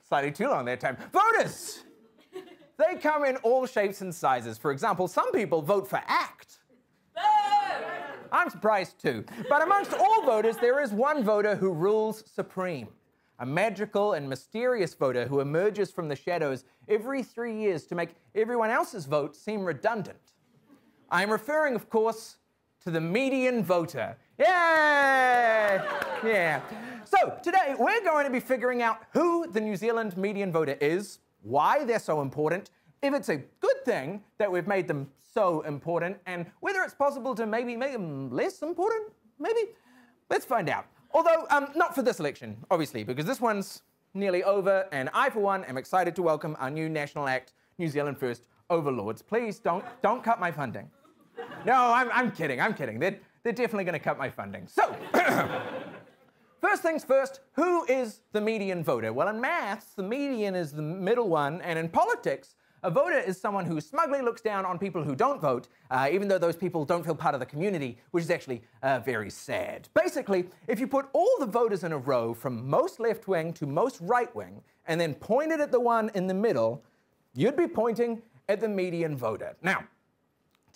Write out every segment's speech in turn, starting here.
Slightly too long that time. Voters! They come in all shapes and sizes. For example, some people vote for ACT. I'm surprised too. But amongst all voters, there is one voter who rules supreme. A magical and mysterious voter who emerges from the shadows every 3 years to make everyone else's vote seem redundant. I'm referring, of course, to the median voter. Yay! Yeah. So today, we're going to be figuring out who the New Zealand median voter is, why they're so important, if it's a good thing that we've made them so important, and whether it's possible to maybe make them less important, maybe? Let's find out. Although, not for this election, obviously, because this one's nearly over, and I, for one, am excited to welcome our new National Act, New Zealand First overlords. Please don't cut my funding. No, I'm kidding. They're definitely going to cut my funding. So, first things first, who is the median voter? Well, in maths, the median is the middle one, and in politics, a voter is someone who smugly looks down on people who don't vote, even though those people don't feel part of the community, which is actually very sad. Basically, if you put all the voters in a row from most left-wing to most right-wing, and then pointed at the one in the middle, you'd be pointing at the median voter. Now,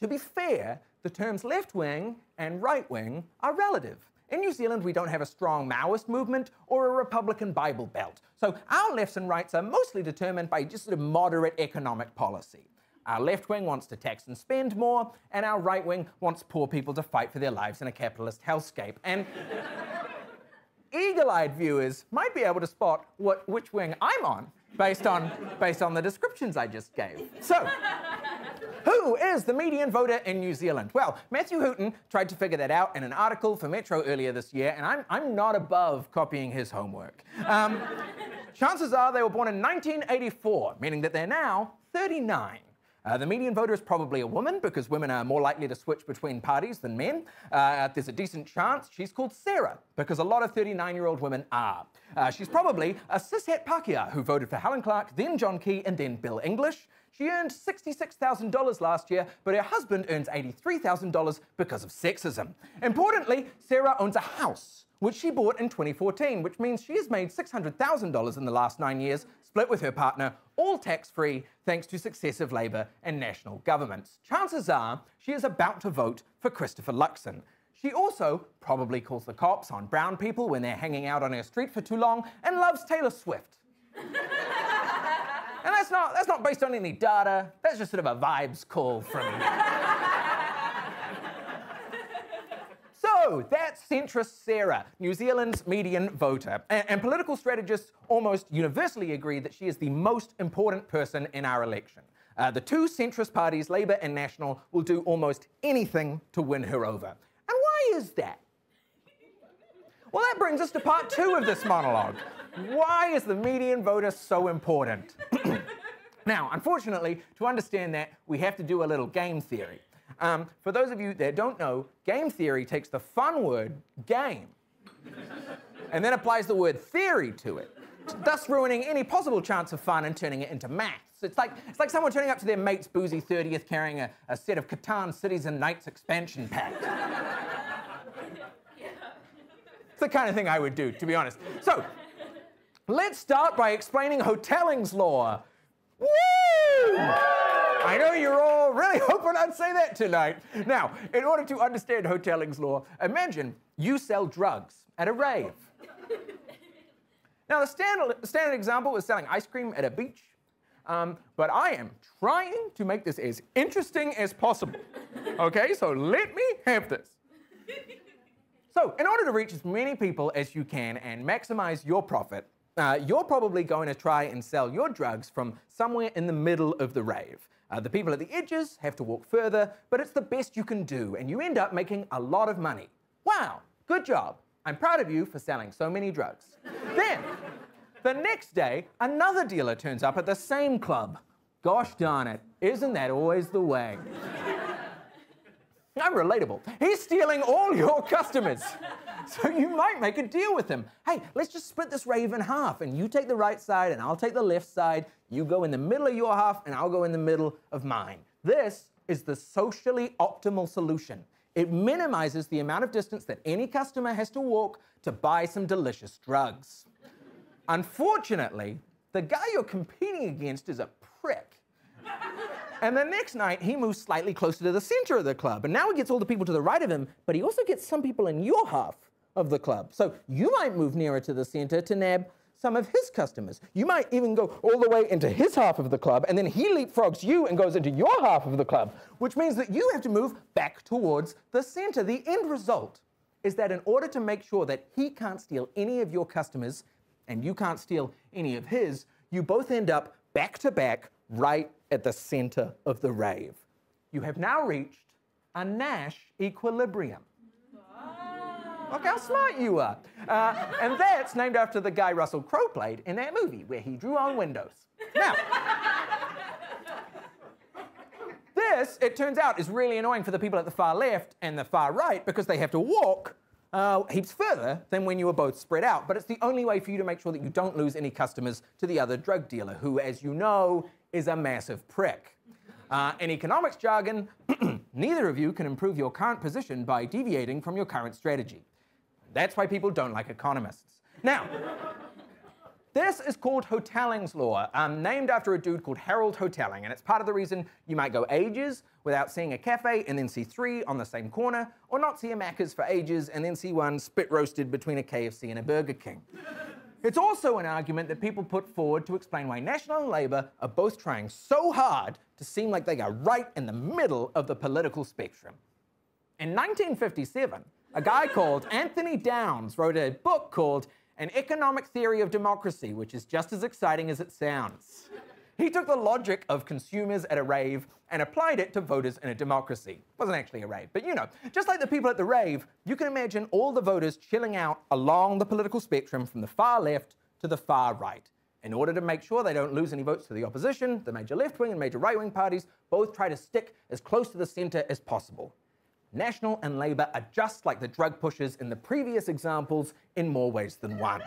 to be fair, the terms left-wing and right-wing are relative. In New Zealand, we don't have a strong Maoist movement or a Republican Bible Belt. So our lefts and rights are mostly determined by just sort of moderate economic policy. Our left wing wants to tax and spend more, and our right wing wants poor people to fight for their lives in a capitalist hellscape. And eagle-eyed viewers might be able to spot which wing I'm on based on the descriptions I just gave. So, who is the median voter in New Zealand? Well, Matthew Hooton tried to figure that out in an article for Metro earlier this year, and I'm not above copying his homework. Chances are they were born in 1984, meaning that they're now 39. The median voter is probably a woman, because women are more likely to switch between parties than men. There's a decent chance she's called Sarah, because a lot of 39-year-old women are. She's probably a cishet Pākehā who voted for Helen Clark, then John Key, and then Bill English. She earned $66,000 last year, but her husband earns $83,000 because of sexism. Importantly, Sarah owns a house, which she bought in 2014, which means she has made $600,000 in the last 9 years, split with her partner, all tax-free, thanks to successive Labour and national governments. Chances are she is about to vote for Christopher Luxon. She also probably calls the cops on brown people when they're hanging out on her street for too long, and loves Taylor Swift. And that's not based on any data, that's just sort of a vibes call from me. So, that's centrist Sarah, New Zealand's median voter. And political strategists almost universally agree that she is the most important person in our election. The two centrist parties, Labour and National, will do almost anything to win her over. And why is that? Well, that brings us to part 2 of this monologue. Why is the median voter so important? Now, unfortunately, to understand that, we have to do a little game theory. For those of you that don't know, game theory takes the fun word, game, and then applies the word theory to it, thus ruining any possible chance of fun and turning it into maths. It's like someone turning up to their mate's boozy 30th carrying a set of Catan Cities and Nights expansion pack. It's the kind of thing I would do, to be honest. So, let's start by explaining Hotelling's law. Woo! I know you're all really hoping I'd say that tonight. Now, in order to understand Hotelling's law, imagine you sell drugs at a rave. Now, the standard example is selling ice cream at a beach, but I am trying to make this as interesting as possible. Okay, so let me have this. So, in order to reach as many people as you can and maximize your profit, you're probably going to try and sell your drugs from somewhere in the middle of the rave. The people at the edges have to walk further, but it's the best you can do, and you end up making a lot of money. Wow, good job. I'm proud of you for selling so many drugs. Then, the next day, another dealer turns up at the same club. Gosh darn it, isn't that always the way? I'm relatable. He's stealing all your customers. So you might make a deal with him. Hey, let's just split this rave in half, and you take the right side and I'll take the left side. You go in the middle of your half and I'll go in the middle of mine. This is the socially optimal solution. It minimizes the amount of distance that any customer has to walk to buy some delicious drugs. Unfortunately, the guy you're competing against is a prick. And the next night, he moves slightly closer to the center of the club. And now he gets all the people to the right of him, but he also gets some people in your half of the club. So you might move nearer to the center to nab some of his customers. You might even go all the way into his half of the club, and then he leapfrogs you and goes into your half of the club, which means that you have to move back towards the center. The end result is that in order to make sure that he can't steal any of your customers and you can't steal any of his, you both end up back to back right at the center of the rave. You have now reached a Nash equilibrium. Look how smart you are. And that's named after the guy Russell Crowe played in that movie where he drew on windows. Now, this, it turns out, is really annoying for the people at the far left and the far right because they have to walk heaps further than when you were both spread out. But it's the only way for you to make sure that you don't lose any customers to the other drug dealer, who, as you know, is a massive prick. In economics jargon, neither of you can improve your current position by deviating from your current strategy. That's why people don't like economists. Now, this is called Hotelling's law, named after a dude called Harold Hotelling, and it's part of the reason you might go ages without seeing a cafe and then see 3 on the same corner, or not see a Macca's for ages and then see one spit roasted between a KFC and a Burger King. It's also an argument that people put forward to explain why National and Labour are both trying so hard to seem like they are right in the middle of the political spectrum. In 1957, a guy called Anthony Downs wrote a book called An Economic Theory of Democracy, which is just as exciting as it sounds. He took the logic of consumers at a rave and applied it to voters in a democracy. It wasn't actually a rave, but you know, just like the people at the rave, you can imagine all the voters chilling out along the political spectrum from the far left to the far right. In order to make sure they don't lose any votes to the opposition, the major left-wing and major right-wing parties both try to stick as close to the center as possible. National and Labour are just like the drug pushers in the previous examples in more ways than one.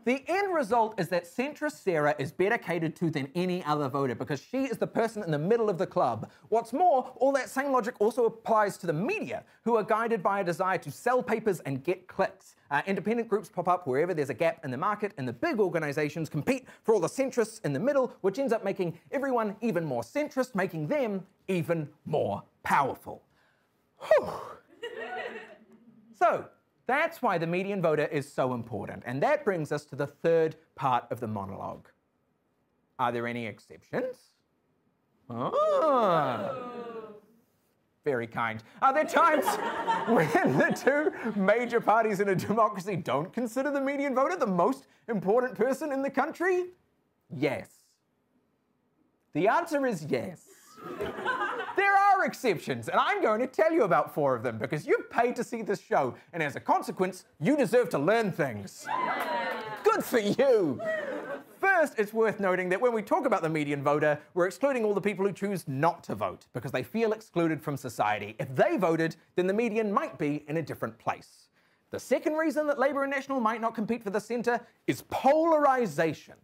The end result is that centrist Sarah is better catered to than any other voter because she is the person in the middle of the club. What's more, all that same logic also applies to the media, who are guided by a desire to sell papers and get clicks. Independent groups pop up wherever there's a gap in the market, and the big organisations compete for all the centrists in the middle, which ends up making everyone even more centrist, making them even more powerful. Whew. So, that's why the median voter is so important. And that brings us to the third part of the monologue. Are there any exceptions? Very kind. Are there times when the two major parties in a democracy don't consider the median voter the most important person in the country? Yes. The answer is yes. There are exceptions, and I'm going to tell you about 4 of them because you've paid to see this show, and as a consequence, you deserve to learn things. Good for you. First, it's worth noting that when we talk about the median voter, we're excluding all the people who choose not to vote because they feel excluded from society. If they voted, then the median might be in a different place. The second reason that Labour and National might not compete for the centre is polarisation.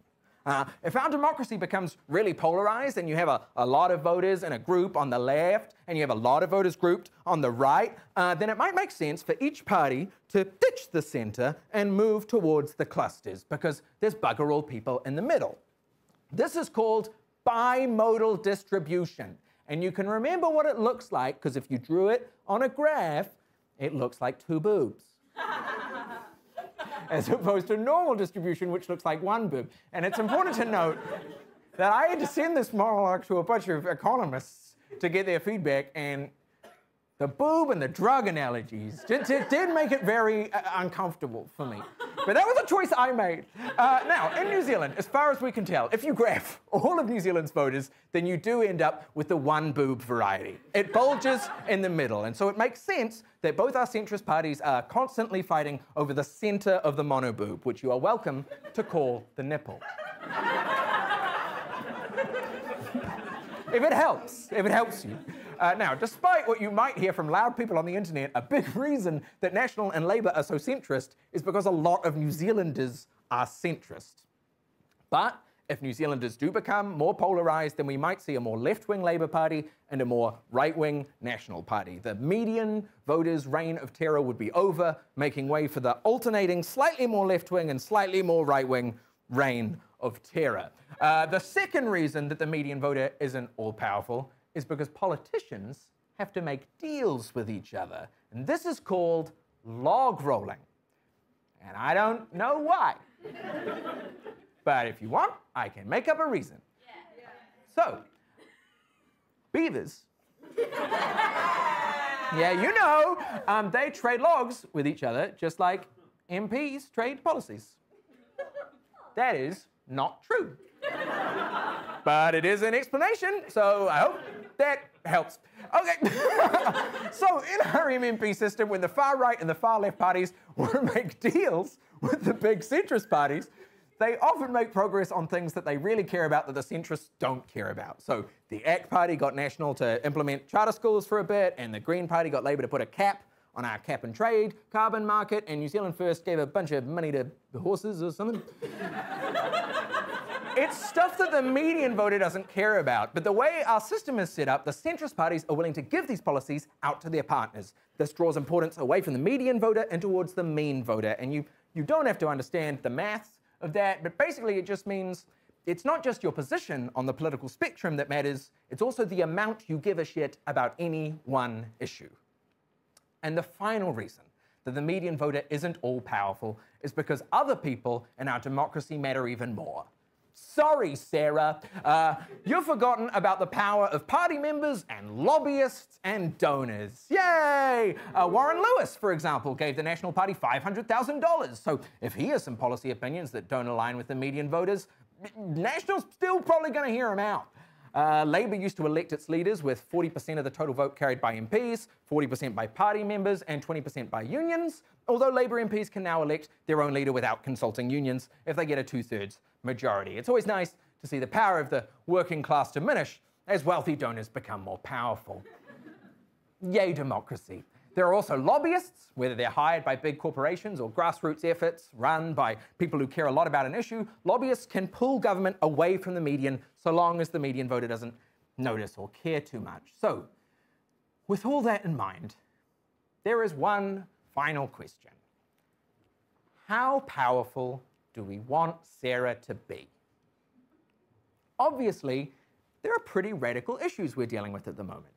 If our democracy becomes really polarised and you have a lot of voters in a group on the left and you have a lot of voters grouped on the right, then it might make sense for each party to ditch the centre and move towards the clusters because there's bugger all people in the middle. This is called bimodal distribution. And you can remember what it looks like because if you drew it on a graph, it looks like 2 boobs. As opposed to normal distribution, which looks like 1 boob. And it's important to note that I had to send this monologue to a bunch of economists to get their feedback, and the boob and the drug analogies did make it very uncomfortable for me. But that was a choice I made. Now, in New Zealand, as far as we can tell, if you graph all of New Zealand's voters, then you do end up with the 1 boob variety. It bulges in the middle, and so it makes sense that both our centrist parties are constantly fighting over the centre of the monoboob, which you are welcome to call the nipple. If it helps you. Now, despite what you might hear from loud people on the internet, a big reason that National and Labour are so centrist is because a lot of New Zealanders are centrist. But if New Zealanders do become more polarised, then we might see a more left-wing Labour Party and a more right-wing National Party. The median voters' reign of terror would be over, making way for the alternating slightly more left-wing and slightly more right-wing reign of terror. The second reason that the median voter isn't all-powerful is because politicians have to make deals with each other. And this is called log rolling. And I don't know why. But if you want, I can make up a reason. Yeah. So, beavers, yeah, you know, they trade logs with each other just like MPs trade policies. That is not true. But it is an explanation, so I hope that helps. Okay, so in our MMP system, when the far right and the far left parties want to make deals with the big centrist parties, they often make progress on things that they really care about that the centrists don't care about. So the ACT Party got National to implement charter schools for a bit, and the Green Party got Labour to put a cap on our cap and trade carbon market, and New Zealand First gave a bunch of money to the horses or something. It's stuff that the median voter doesn't care about, but the way our system is set up, the centrist parties are willing to give these policies out to their partners. This draws importance away from the median voter and towards the mean voter, and you don't have to understand the maths of that, but basically it just means it's not just your position on the political spectrum that matters, it's also the amount you give a shit about any one issue. And the final reason that the median voter isn't all-powerful is because other people in our democracy matter even more. Sorry, Sarah. You've forgotten about the power of party members and lobbyists and donors. Yay! Warren Lewis, for example, gave the National Party $500,000. So if he has some policy opinions that don't align with the median voters, National's still probably going to hear him out. Labour used to elect its leaders with 40% of the total vote carried by MPs, 40% by party members, and 20% by unions, although Labour MPs can now elect their own leader without consulting unions if they get a 2/3 majority. It's always nice to see the power of the working class diminish as wealthy donors become more powerful. Yay, democracy. There are also lobbyists, whether they're hired by big corporations or grassroots efforts run by people who care a lot about an issue. Lobbyists can pull government away from the median so long as the median voter doesn't notice or care too much. So, with all that in mind, there is one final question. How powerful do we want Sarah to be? Obviously, there are pretty radical issues we're dealing with at the moment.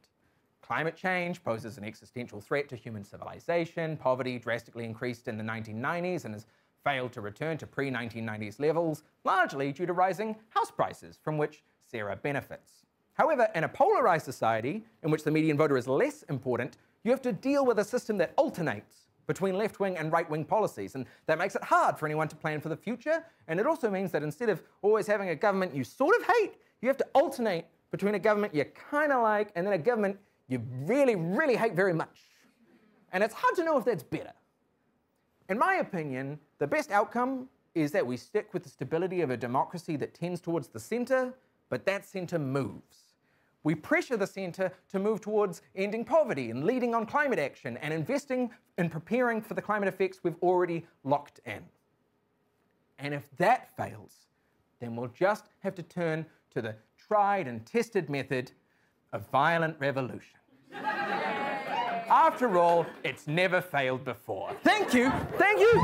Climate change poses an existential threat to human civilization. Poverty drastically increased in the 1990s and has failed to return to pre-1990s levels, largely due to rising house prices, from which Sarah benefits. However, in a polarized society in which the median voter is less important, you have to deal with a system that alternates between left-wing and right-wing policies, and that makes it hard for anyone to plan for the future, and it also means that instead of always having a government you sort of hate, you have to alternate between a government you kind of like and then a government you really, really hate very much. And it's hard to know if that's better. In my opinion, the best outcome is that we stick with the stability of a democracy that tends towards the centre, but that centre moves. We pressure the centre to move towards ending poverty and leading on climate action and investing in preparing for the climate effects we've already locked in. And if that fails, then we'll just have to turn to the tried and tested method of violent revolution. After all, it's never failed before. Thank you. Thank you.